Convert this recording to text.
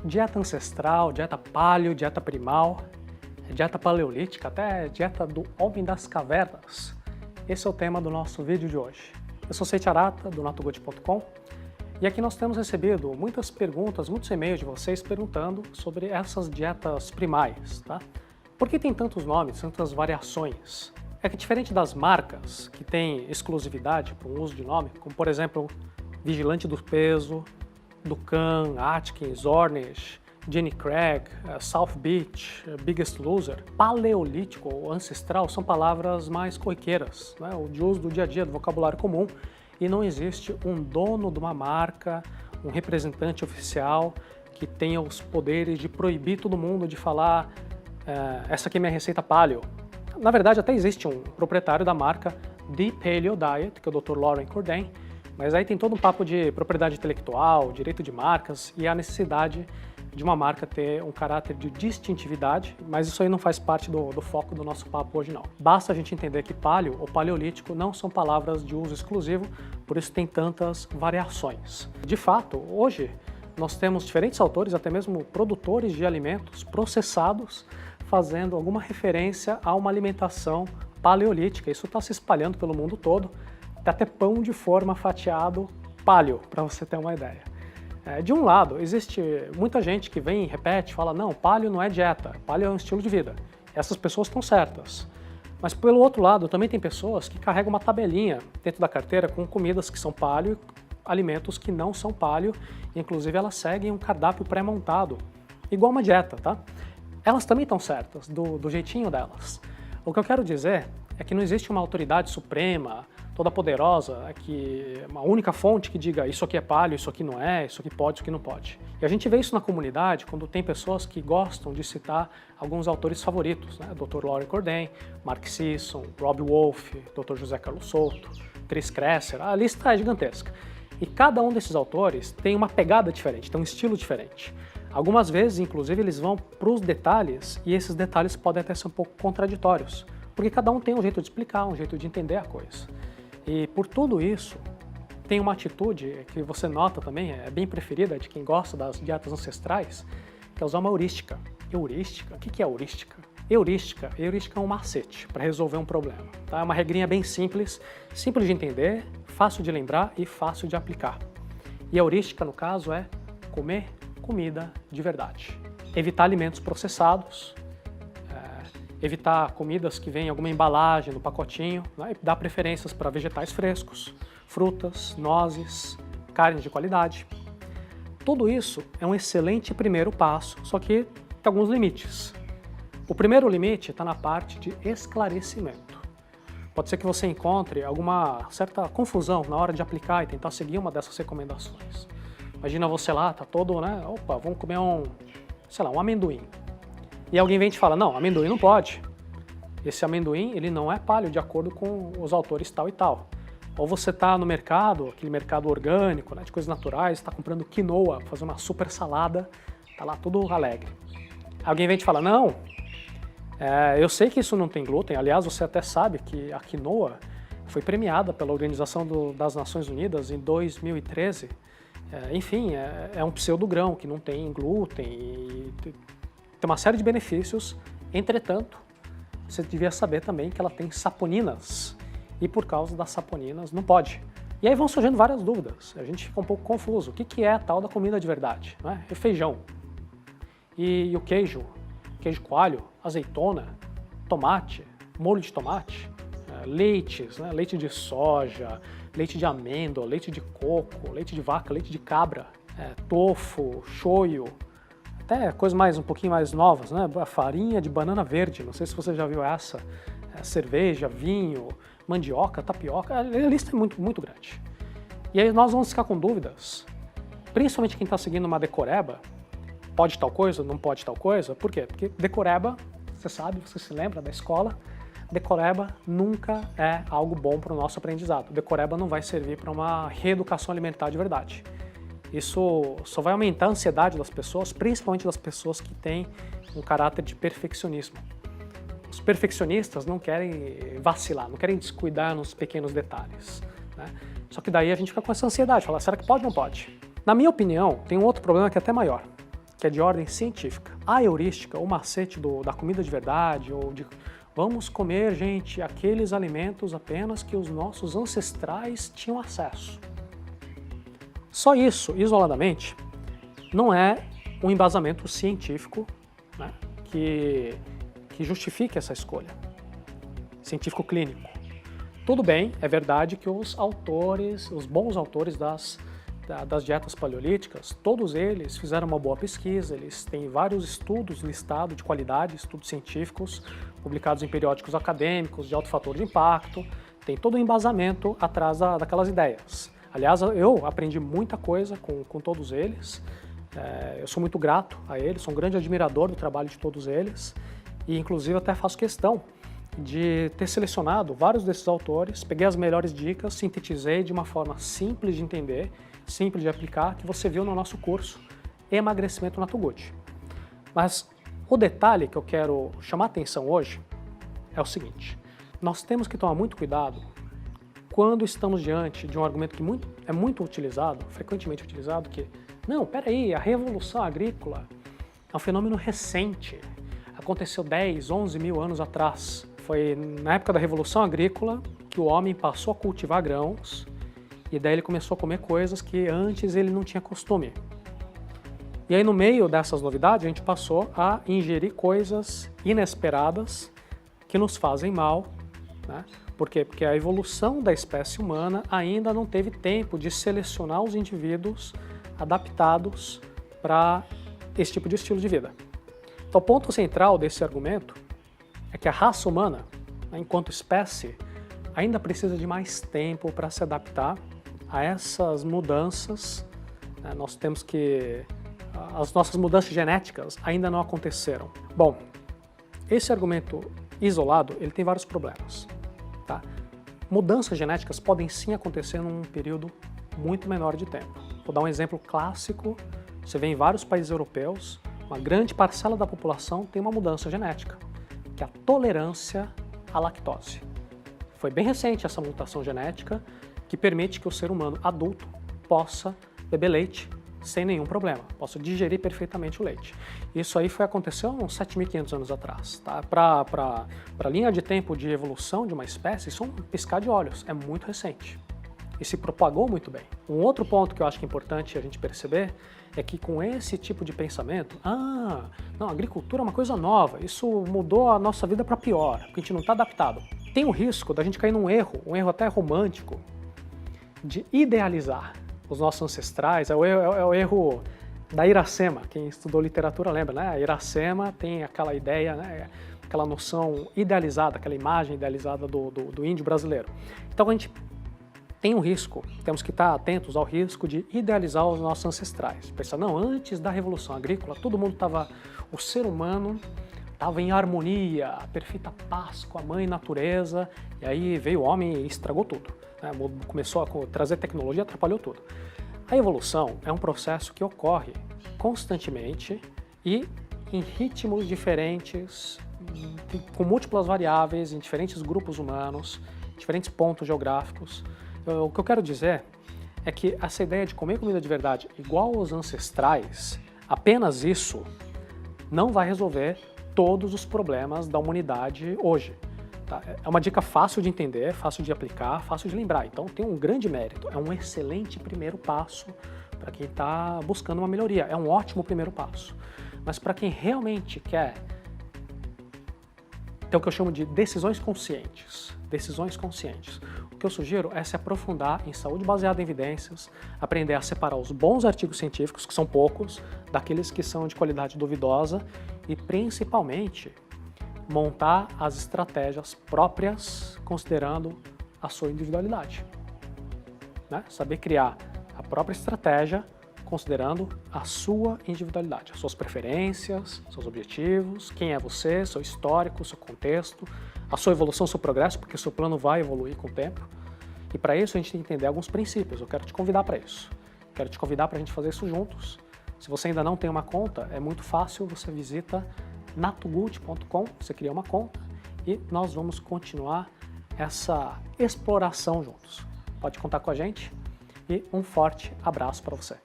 Dieta ancestral, dieta paleo, dieta primal, dieta paleolítica, até dieta do homem das cavernas. Esse é o tema do nosso vídeo de hoje. Eu sou Seiichi Arata, do natogood.com, e aqui nós temos recebido muitas perguntas, muitos e-mails de vocês perguntando sobre essas dietas primais, tá? Por que tem tantos nomes, tantas variações? É que diferente das marcas, que têm exclusividade para o uso de nome, como por exemplo, Vigilante do Peso, Dukan, Atkins, Ornish, Jenny Craig, South Beach, Biggest Loser, paleolítico ou ancestral são palavras mais corriqueiras, né? O de uso do dia a dia, do vocabulário comum, e não existe um dono de uma marca, um representante oficial que tenha os poderes de proibir todo mundo de falar essa aqui é minha receita paleo. Na verdade, até existe um proprietário da marca The Paleo Diet, que é o Dr. Loren Cordain, mas aí tem todo um papo de propriedade intelectual, direito de marcas e a necessidade de uma marca ter um caráter de distintividade, mas isso aí não faz parte do foco do nosso papo hoje não. Basta a gente entender que paleo ou paleolítico não são palavras de uso exclusivo, por isso tem tantas variações. De fato, hoje nós temos diferentes autores, até mesmo produtores de alimentos processados, fazendo alguma referência a uma alimentação paleolítica. Isso está se espalhando pelo mundo todo. Tem até pão de forma fatiado paleo, para você ter uma ideia. De um lado, existe muita gente que vem e repete, fala, não, paleo não é dieta, paleo é um estilo de vida. Essas pessoas estão certas. Mas pelo outro lado, também tem pessoas que carregam uma tabelinha dentro da carteira com comidas que são paleo, alimentos que não são paleo, e inclusive elas seguem um cardápio pré-montado, igual uma dieta, tá? Elas também estão certas, do jeitinho delas. O que eu quero dizer é que não existe uma autoridade suprema, toda poderosa, uma única fonte que diga isso aqui é paleo, isso aqui não é, isso aqui pode, isso aqui não pode. E a gente vê isso na comunidade quando tem pessoas que gostam de citar alguns autores favoritos, né? Dr. Loren Cordain, Mark Sisson, Robb Wolf, Dr. José Carlos Souto, Chris Kresser, a lista é gigantesca. E cada um desses autores tem uma pegada diferente, tem um estilo diferente. Algumas vezes, inclusive, eles vão para os detalhes e esses detalhes podem até ser um pouco contraditórios, porque cada um tem um jeito de explicar, um jeito de entender a coisa. E por tudo isso, tem uma atitude que você nota também, é bem preferida de quem gosta das dietas ancestrais, que é usar uma heurística. Heurística? O que é heurística? Heurística é um macete para resolver um problema. Tá? É uma regrinha bem simples, simples de entender, fácil de lembrar e fácil de aplicar. E a heurística, no caso, é comer comida de verdade. Evitar alimentos processados, evitar comidas que vêm em alguma embalagem, no pacotinho, né? E dar preferências para vegetais frescos, frutas, nozes, carnes de qualidade. Tudo isso é um excelente primeiro passo, só que tem alguns limites. O primeiro limite está na parte de esclarecimento. Pode ser que você encontre alguma certa confusão na hora de aplicar e tentar seguir uma dessas recomendações. Imagina você lá, tá todo, né? Opa, vamos comer um amendoim. E alguém vem e te fala, não, amendoim não pode. Esse amendoim, ele não é paleo de acordo com os autores tal e tal. Ou você está no mercado, aquele mercado orgânico, né, de coisas naturais, está comprando quinoa, fazer uma super salada, tá lá tudo alegre. Alguém vem e te fala, não, eu sei que isso não tem glúten, aliás, você até sabe que a quinoa foi premiada pela Organização das Nações Unidas em 2013. Enfim, é um pseudogrão que não tem glúten e tem uma série de benefícios, entretanto, você devia saber também que ela tem saponinas e por causa das saponinas não pode. E aí vão surgindo várias dúvidas, a gente fica um pouco confuso. O que é a tal da comida de verdade? Né? É feijão. E o queijo coalho, azeitona, tomate, molho de tomate, leites, né? Leite de soja, leite de amêndoa, leite de coco, leite de vaca, leite de cabra, tofu, shoyu, até coisas um pouquinho mais novas, né? A farinha de banana verde, não sei se você já viu essa, cerveja, vinho, mandioca, tapioca, a lista é muito, muito grande. E aí nós vamos ficar com dúvidas, principalmente quem está seguindo uma decoreba, pode tal coisa, não pode tal coisa, por quê? Porque decoreba, você sabe, você se lembra da escola, decoreba nunca é algo bom para o nosso aprendizado. Decoreba não vai servir para uma reeducação alimentar de verdade. Isso só vai aumentar a ansiedade das pessoas, principalmente das pessoas que têm um caráter de perfeccionismo. Os perfeccionistas não querem vacilar, não querem descuidar nos pequenos detalhes, né? Só que daí a gente fica com essa ansiedade, fala, será que pode ou não pode? Na minha opinião, tem um outro problema que é até maior, que é de ordem científica. A heurística, o macete da comida de verdade, ou de vamos comer, gente, aqueles alimentos apenas que os nossos ancestrais tinham acesso. Só isso, isoladamente, não é um embasamento científico, né, que justifique essa escolha, científico clínico. Tudo bem, é verdade que os bons autores das dietas paleolíticas, todos eles fizeram uma boa pesquisa, eles têm vários estudos listados de qualidade, estudos científicos, publicados em periódicos acadêmicos de alto fator de impacto, tem todo um embasamento atrás daquelas ideias. Aliás, eu aprendi muita coisa com todos eles, eu sou muito grato a eles, sou um grande admirador do trabalho de todos eles, e inclusive até faço questão de ter selecionado vários desses autores, peguei as melhores dicas, sintetizei de uma forma simples de entender, simples de aplicar, que você viu no nosso curso Emagrecimento Nato Gut. Mas o detalhe que eu quero chamar a atenção hoje é o seguinte: nós temos que tomar muito cuidado quando estamos diante de um argumento que é muito utilizado, frequentemente utilizado, que não, peraí, a revolução agrícola é um fenômeno recente, aconteceu 10, 11 mil anos atrás. Foi na época da Revolução Agrícola que o homem passou a cultivar grãos e daí ele começou a comer coisas que antes ele não tinha costume. E aí no meio dessas novidades a gente passou a ingerir coisas inesperadas que nos fazem mal, né? Por quê? Porque a evolução da espécie humana ainda não teve tempo de selecionar os indivíduos adaptados para esse tipo de estilo de vida. Então o ponto central desse argumento é que a raça humana, né, enquanto espécie, ainda precisa de mais tempo para se adaptar a essas mudanças. Né? Nós temos que... as nossas mudanças genéticas ainda não aconteceram. Bom, esse argumento isolado, ele tem vários problemas. Tá? Mudanças genéticas podem sim acontecer num período muito menor de tempo. Vou dar um exemplo clássico. Você vê em vários países europeus, uma grande parcela da população tem uma mudança genética, que é a tolerância à lactose. Foi bem recente essa mutação genética que permite que o ser humano adulto possa beber leite sem nenhum problema, possa digerir perfeitamente o leite. Isso aí aconteceu uns 7.500 anos atrás. Tá? Para a linha de tempo de evolução de uma espécie, isso é um piscar de olhos, é muito recente. E se propagou muito bem. Um outro ponto que eu acho que é importante a gente perceber é que com esse tipo de pensamento, não, a agricultura é uma coisa nova, isso mudou a nossa vida para pior, porque a gente não está adaptado. Tem o risco da gente cair num erro, um erro até romântico, de idealizar os nossos ancestrais. É o erro da Iracema, quem estudou literatura lembra, né? A Iracema tem aquela ideia, né? Aquela noção idealizada, aquela imagem idealizada do índio brasileiro. Então a gente tem um risco, temos que estar atentos ao risco de idealizar os nossos ancestrais. Pensar, não, antes da Revolução Agrícola, o ser humano estava em harmonia, perfeita paz com a mãe natureza, e aí veio o homem e estragou tudo. Né? Começou a trazer tecnologia, atrapalhou tudo. A evolução é um processo que ocorre constantemente e em ritmos diferentes, com múltiplas variáveis, em diferentes grupos humanos, diferentes pontos geográficos. O que eu quero dizer é que essa ideia de comer comida de verdade igual aos ancestrais, apenas isso não vai resolver todos os problemas da humanidade hoje. Tá? É uma dica fácil de entender, fácil de aplicar, fácil de lembrar. Então tem um grande mérito, é um excelente primeiro passo para quem está buscando uma melhoria, é um ótimo primeiro passo. Mas para quem realmente quer ter o que eu chamo de decisões conscientes, o que eu sugiro é se aprofundar em saúde baseada em evidências, aprender a separar os bons artigos científicos, que são poucos, daqueles que são de qualidade duvidosa e, principalmente, montar as estratégias próprias considerando a sua individualidade. Né? Saber criar a própria estratégia considerando a sua individualidade, as suas preferências, seus objetivos, quem é você, seu histórico, seu contexto, a sua evolução, seu progresso, porque o seu plano vai evoluir com o tempo. E para isso a gente tem que entender alguns princípios. Eu quero te convidar para isso. Quero te convidar para a gente fazer isso juntos. Se você ainda não tem uma conta, é muito fácil, você visita natogut.com, você cria uma conta e nós vamos continuar essa exploração juntos. Pode contar com a gente e um forte abraço para você.